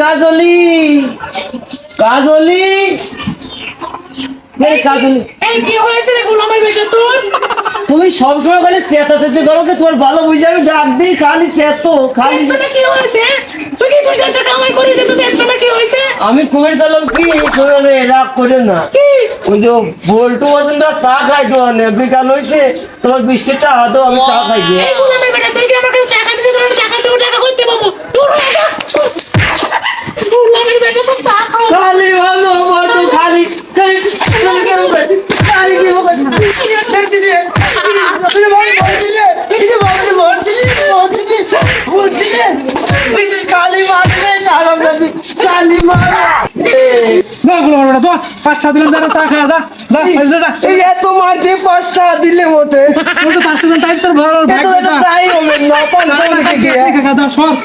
কাজলি কাজলি কাজলি এই কি হয়েছে রে গোলামের বেটা তোর? তুমি সবসময় খালি চেঁচাচেঁচি করো কি? তোমার ভালো বুঝে আমি ডাক দিই খালি চেতো খালি। তোর কি হয়েছে? তুই কি তুই সাথে কামাই করিস? তো সেটা কি হয়েছে? আমি কুমের চালাম কি শোনে রাগ করে না। কি ওই যে বল্টু ওজনটা চা খাই তো অনেক বিকাল হয়েছে, তোমার 20 টাকা হাতো আমি চা খাই দিয়ে। এই গোলামের বেটা তুই কি আমার কাছে টাকা দিছিস? তোর টাকা দেবো, টাকা কইতে পাবো। দূর হয়ে যা। গোলামের বেটা তো চা খাও। খালি ভালো বল্টু খালি খালি খালি কি হবে? খালি কি হবে? দেখতে দে তুমি বল দিলে তুমি বল দিলে তুই খালি মারবে সারা নদী খালি মার না গোলামের বেটা তো 5 টাকা দিলাম, চা খা যা যা যা যা। এই এত মার দিয়ে 5 টাকা দিলে মোটে তুই তো 5 টাকা তাই তোর ভালো ভাগ এত দা। চাই হবে না 5 টাকা দিয়ে খা যা সব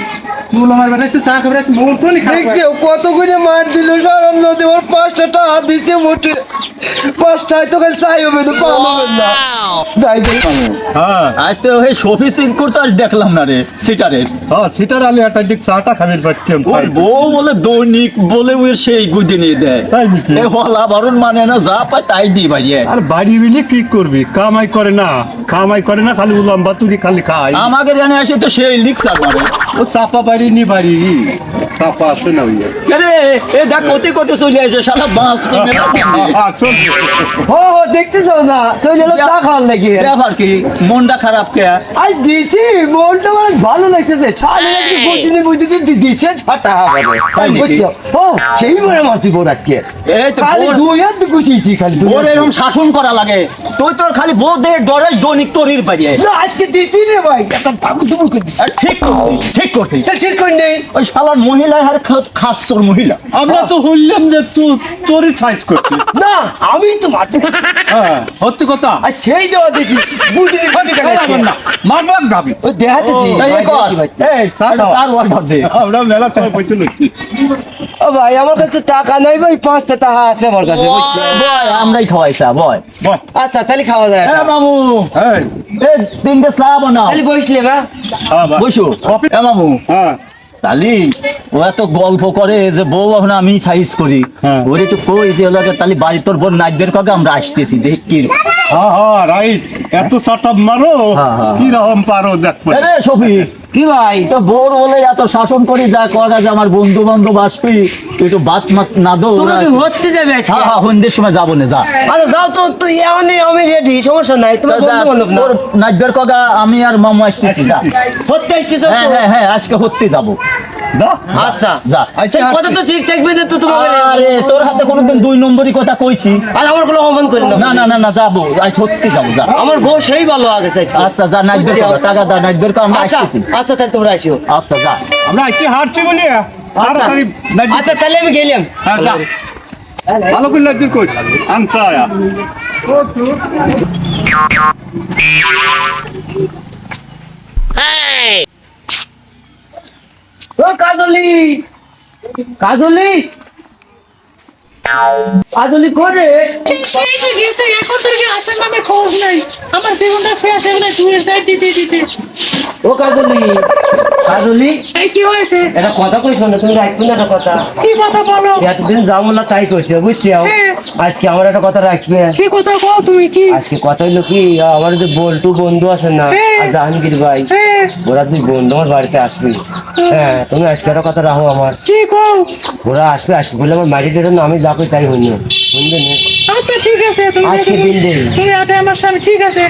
গোলামের বেটা একটু চা খাবে, মোর তো নি খাবে। দেখছি কত করে মার দিল সারাম নদী ওর 5 টাকা দিছে মোটে 5 টাকা তো খালি চাই হবে তো পাবো না যাই যাই হ্যাঁ আজ তো ওই শফি সিং করতে আজ দেখলাম না রে সিটারের। হ্যাঁ সিটার আলী একটা দিক চাটা খাবেন পাচ্ছেন ওর বউ বলে দৈনিক বলে ওই সেই গুদি নিয়ে দেয়। তাই নাকি? এ হলা বারণ মানে না, যা পায় তাই দি বাড়িয়ে। আর বাড়ি বিলে কি করবি? কামাই করে না খালি উলাম বাতুরি খালি খাই। আমাকে জানে আসে তো সেই লিক্সার মারে। ও চাপা বাড়ি নি বাড়ি চাপা আছে না ওই রে এ দেখ কতে কতে চলে আসে শালা বাস চল ও দেখতেছো না চলে এলো চা খাওয়ার লাগে ব্যাপার কি মনটা খারাপ কে? আজ দিছি মনটা আমার ভালো লাগতেছে ছাড়ে আজকে বুঝতে দিছে ছাটা হবে তাই নাকি? বুঝছো ও সেই মনে মারছি বোন আজকে এই তো খালি বোন- দুই হাত গুছিয়েছি খালি দুই ওর হাত। এরকম শাসন করা লাগে। তুই তোর খালি বউদের ডরে দৈনিক তরির বাড়িয়ে। না, আজকে দিছি রে ভাই একটা বাবু দুবু করে দিছি ঠিক করছিস, ঠিক করছিস। তা ঠিক করে নেই ওই শালার মহিলা আর খাস তোর মহিলা। আমরা তো হইলাম যে তোরই সাইজ করছিস। না আমি তো মারছি হ্যাঁ সত্যি কথা। আর সেই দেওয়া দিছি বুঝলি না মারবার যাবি ওই দেখাতেছি এই ভাই, কর, দিয়েছি ভাই। এই চার অর্ডার দে। আমরা মেলা সময় পয়সা লচ্ছি। ও ভাই আমার কাছে টাকা নাই ভাই 5 টাকা আছে আমার কাছে বুঝছো বয় আমরাই খাওয়াইছা বয়। বল আচ্ছা তাহলে খাওয়া যায় এ মামু এই এ তিনটে চা বানাও। তাহলে বসলে বা হ্যাঁ বা- বসো কফি- এ মামু হ্যাঁ তালি ও এত গল্প করে যে বউ এখন আমি সাইজ করি। হ্যাঁ। ওরে একটু কই যে ওলাকে তালি বাড়ি তোর বোন নাইদের কাকে আমরা আসতেছি দেখ কি রে। হ্যাঁ রাইট এত চাটাপ মারো হ্যাঁ, হ্যাঁ। কি রকম পারো দেখ এ রে সফি কি ভাই তো বোর বলে এত শাসন করি যা করা যে আমার বন্ধু বান্ধব আসবি একটু বাত মাত না দো। তোমরা কি ঘুরতে যাবে আজকে হ্যাঁ হ্যাঁ সন্ধ্যের সময় যাবো না যা। আরে যাও তো তুই আমি রেডি সমস্যা নাই তোমার বন্ধু বান্ধব না তোর নাইদের কাকা আমি আর মামু আসতেছি যা। ঘুরতে আসছিস হ্যাঁ হ্যাঁ হ্যাঁ আজকে হতে যাবো যা আচ্ছা যা। আচ্ছা, সেই কথা তো ঠিক থাকবে না তো তোমার আরে তোর হাতে কোনোদিন 2 নম্বরই কথা কইছি। আর আমার কোনো অপমান করি না না না না না যাবো আজ সত্যি যাবো যা। আমার বউ সেই ভালো আগে চাইছে আচ্ছা যা নাইদের বুঝছো? কাকা টাকা দা নাইদের কাকা আমরা আচ্ছা আসতেছি। আচ্ছা তাহলে তোমরা আসিও আচ্ছা যা। আমরা আইছি হারছি বলি তাড়াতাড়ি আচ্ছা তাহলে আমি গেলাম হ্যাঁ যা ভালো করে লাগছে কই আনছা আয়া ও কাজলি কাজলি কাজলি করে সেই যে গেছে এখন তোর কি আসার নামে খোঁজ নাই। আমার জীবনটা শেষ হয়ে গেলে তুই যাই দিতে দিতে। ও কাজলি কাজলি এই কি হয়েছে? এটা কথা কইছো না তুমি রাখবে না একটা কথা কি কথা বলো? এতদিন যাবো না তাই কইছো বুঝছো হ্যাঁ। আজকে আমার একটা কথা রাখবে কি কথা কও তুমি? কি? আজকে কথা হইলো কি আমার যে বল্টু বন্ধু আছে না হ্যাঁ। আর জাহাঙ্গীর ভাই হ্যাঁ ওরা দুই বন্ধু আমার বাড়িতে আসবে হ্যাঁ তুমি আজকে একটা কথা রাখো আমার কি কও? ওরা আসবে বলে আমার মাটির জন্য আমি যা কই তাই হইনি শুনবে না আচ্ছা ঠিক আছে তুমি আজকে দিন দিন। তুমি আটে আমার সামনে ঠিক আছে।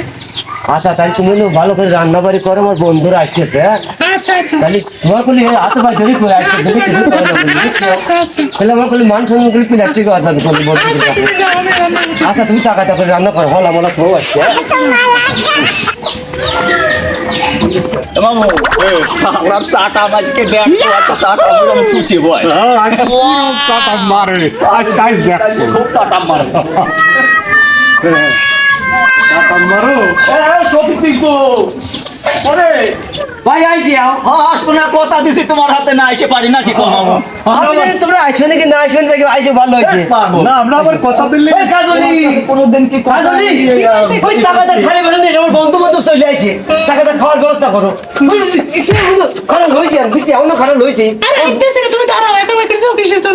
আচ্ছা তাহলে তুমি হলো ভালো করে রান্না বাড়ি করো আমার বন্ধুরা আসতেছে হ্যাঁ আচ্ছা আচ্ছা তাহলে তোমার করলে হাতে পা ধরে করে আসতে তুমি কিছু করো না, বুঝছো? আচ্ছা আচ্ছা তাহলে আমার করলে মান সম্মান করে প্লাস্টিক আজাদ করলে বলতে আচ্ছা তুমি যাও আমি রান্না করছি। আচ্ছা তুমি টাকা করে রান্না করো হলা মলা খাও আজকে হ্যাঁ? এ মামু আমার চাটা আজকে দেখ তো আচ্ছা চাটা আমি ছুটি বয়। হ্যাঁ আজ চাটাপ মারে আজ সাইজ দেখছো খুব চাটা মারে। চাটাপ মারো এ সফি সিং তো ওরে ভাই আইছি আও আসবো না কথা দিছি তোমার হাতে না এসে পারি নাকি কো মামু। আমি জানি তোমরা আসবে নাকি না আসবেন যে আইছে ভালো হয়েছে না আমরা আবার কথা দিলে ওই কাজলি কোনোদিন কি কাজলি ওই টাকাটা খালি বলেন যে আমার বন্ধু বান্ধব চলে আইছে টাকাটা খাওয়ার ব্যবস্থা করো খারাপ হয়েছে দিচ্ছি এমন খারাপ হয়েছে আরে আইতেছে না, তুমি দাঁড়াও এত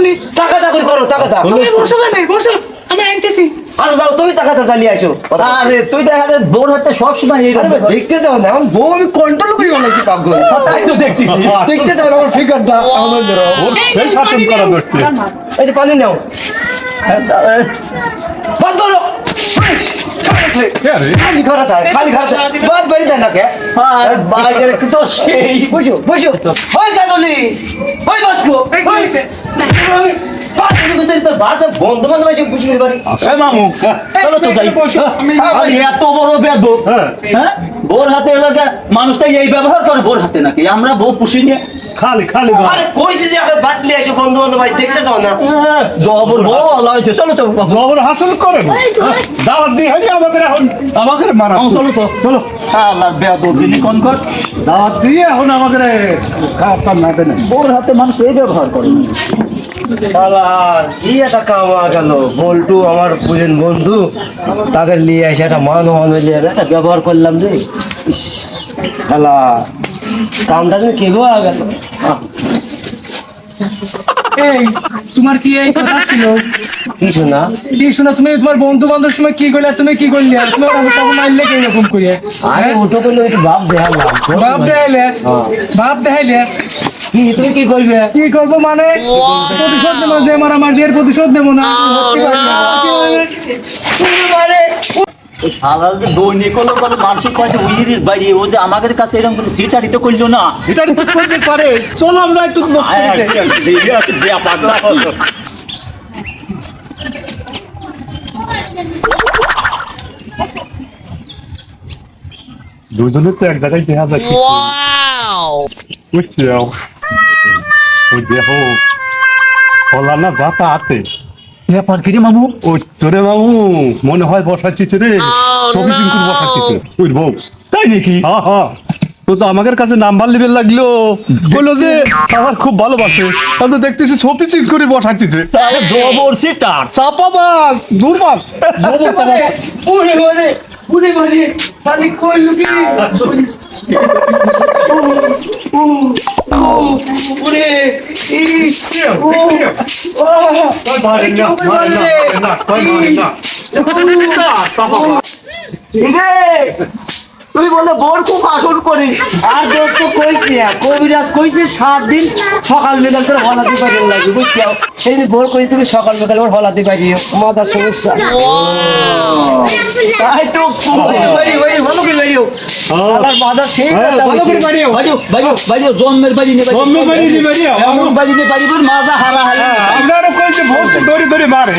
তুমি টাকা করে করো টাকা। তুমি বসো না বসো আমি আনতেছি আচ্ছা যাও তুমি টাকা চালিয়ে আসো। আরে তুই দেখা বোর হতে সবসময় আরে ভাই, দেখতে চাও না আমার বউ আমি কন্ট্রোল করে বানাইছি পাগল। তাই তো দেখতেছি দেখতে চাও না আমার ফিগারটা আমার ধরো। ওর সেই শাসন করা ধরছে এই যে পানি নাও বাদ করো। কে রে? খালি ঘরে থাকে খালি ঘরে বাদ বাড়ি দেয় না কে? আর বাইরে কি তো সেই বসো বসো ওই কাজলি ওই বাদকো এই কি হইছে? ওই বাদ করতে তোর বাদ বন্ধু বান্ধব এসে বুঝি গেলে বাড়ি। এ মামু চলো তো যাই বসো আমি আরে এত বড় বেদব হ্যাঁ বোর হাতে এলাকা মানুষটা এই ব্যবহার করে বোর হাতে নাকি আমরা বউ পুষি নিয়ে খালি খালি আরে কইছি যে আগে বাদ লিয়ে এসো বন্ধু বান্ধব এসে দেখতে চাও না। জবর বউ লাইছে চলো তো জবর হাসল করে দাওয়াত দিয়ে হাজি আমাদের এখন আমাকে মারা চলো তো চলো আল্লাহ বেদব যিনি কোন কর দাওয়াত দিয়ে এখন আমাকে খাওয়া না দেন বোর হাতে মানুষ এই ব্যবহার করে শালা কি একটা কামা গেল বল্টু আমার পুরেন বন্ধু তাকে নিয়ে এসে একটা মান নিয়ে একটা ব্যবহার করলাম রে শালা কামটা যেন কে গো গেল। এই তোমার কি এই কথা ছিল? কিছু না কি শোনা তুমি তোমার বন্ধু বান্ধবের সময় কি করলে তুমি কি করলে তুমি ওরা সব মারলে কি এরকম করে আরে ওটো করলে একটু ভাব দেখালাম। বাপ দেখাইলে বাপ দেখাইলে কি তুমি কি করবে? কি করবো মানে প্রতিশোধ নেবো যে আমার যে প্রতিশোধ নেবো না মানে শালার যে দৈনিক হলো করে মানসিক কয়েছে উইরির বাইরে ও যে আমাদের কাছে এরকম করে সিটারিতে করলো না এটা তো করতে পারে চলো আমরা একটু দুজনের তো এক জায়গায় দেখা যাচ্ছে বুঝছো ওই দেখো হলা না যাতা আতে ব্যাপার কিরে মামু ও তোরে বাবু মনে হয় বসাচ্ছিস রে 24 ইঞ্চি বসাচ্ছিস ওই বউ তাই নাকি হ্যাঁ হ্যাঁ তো আমাদের কাছে নাম্বার লেভেল লাগলো বললো যে আমার খুব ভালোবাসে আমি দেখতেছি 24 ইঞ্চি করে বসাচ্ছিস জবর সিটার চাপা বাস দুর্বাস উড়ে মানে উড়ে মানে খালি কইলু কি উড়ে ইস ও তুই বলে বোর খুব আসন করিস আর দোস্ত কইস না কবিরাজ কইছে 7 দিন সকাল বিকাল করে হলাতে পারিও লাগবে বুঝছো সেই দিন ভোর কইতে তুমি সকাল বিকাল করে হলাতে পারিও মাথা সমস্যা তাই তো ওই ভালো করে বাড়িও আর মাথা সেই ভালো করে বাড়িও বাড়িও জন্মের বাড়ি নেই জন্মের বাড়ি নেই বাড়িও। এমন বাড়ি নেই বাড়ি মাজা হারা হারা আপনারও কইছে ভোট দড়ি দড়ি মারে